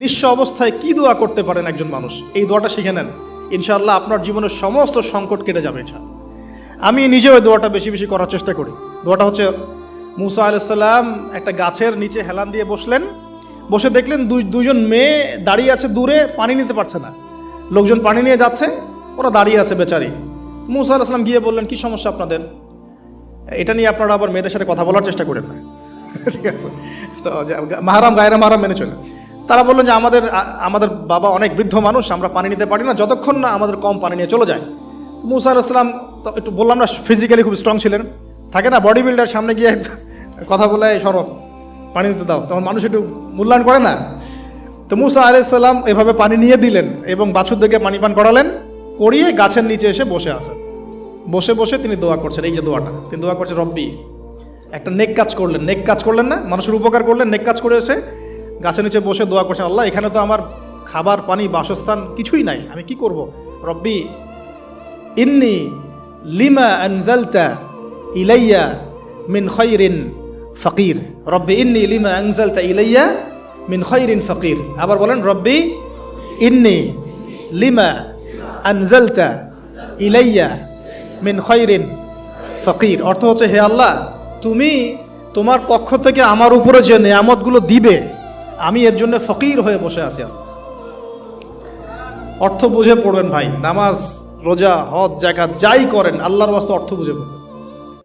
নিঃস্ব অবস্থায় কি দোয়া করতে পারেন একজন মানুষ, এই দোয়াটা শিখে নেন, ইনশাআল্লাহ আপনার জীবনের সমস্ত সংকট কেটে যাবে ইনশাআল্লাহ। আমি নিজেও ওই দোয়াটা বেশি বেশি করার চেষ্টা করি। দোয়াটা হচ্ছে, মুসা আলাইহিস সালাম একটা গাছের নিচে হেলান দিয়ে বসলেন, বসে দেখলেন দুইজন মেয়ে দাঁড়িয়ে আছে দূরে, পানি নিতে পারছে না, লোকজন পানি নিয়ে যাচ্ছে, ওরা দাঁড়িয়ে আছে বেচারি। মুসা আলাইহিস সালাম গিয়ে বললেন, কি সমস্যা আপনাদের? এটা নিয়ে আপনারা আবার মেয়েদের সাথে কথা বলার চেষ্টা করেন না, ঠিক আছে? তো মাহারাম গায়রা মাহারাম মেনে চলে। তারা বললেন যে আমাদের বাবা অনেক বৃদ্ধ মানুষ, আমরা পানি নিতে পারি না যতক্ষণ না আমাদের কম পানি নিয়ে চলে যায়। মুসা আলাইহিস সালাম তো একটু বললাম না, ফিজিক্যালি খুব স্ট্রং ছিলেন, থাকে না বডি বিল্ডার, সামনে গিয়ে কথা বলে সরব পানি নিতে দাও, তখন মানুষ একটু মূল্যায়ন করে না। তো মুসা আলাইহিস সালাম এভাবে পানি নিয়ে দিলেন এবং বাছুরদেরকে পানি পান করালেন, করিয়ে গাছের নিচে এসে বসে আছেন। বসে বসে তিনি দোয়া করছেন, এই যে দোয়াটা তিনি দোয়া করছেন, রব্বি, একটা নেক কাজ করলেন, নেক কাজ করলেন না, মানুষের উপকার করলেন, নেক কাজ করে এসে গাছের নিচে বসে দোয়া করছেন, আল্লাহ এখানে তো আমার খাবার পানি বাসস্থান কিছুই নাই, আমি কি করব? রব্বি ইন্নি লিমা আনজালতা ইলাইয়া মিন খায়রিন ফাকির, রব্বি ইন্নি লিমা আনজালতা ইলাইয়া মিন খায়রিন ফাকির। আবার বলেন, রব্বি ইন্নি লিমা আনজালতা ইলাইয়া মিন খায়রিন ফাকির। অর্থ হচ্ছে, হে আল্লাহ, তুমি তোমার পক্ষ থেকে আমার উপরে যে নেয়ামতগুলো দিবে, আমি এর জন্য ফকির হয়ে বসে আছি। অর্থ বুঝে পড়বেন ভাই, নামাজ রোজা হজ জাকাত যাই করেন আল্লাহর ওয়াস্তে অর্থ বুঝে পড়বেন।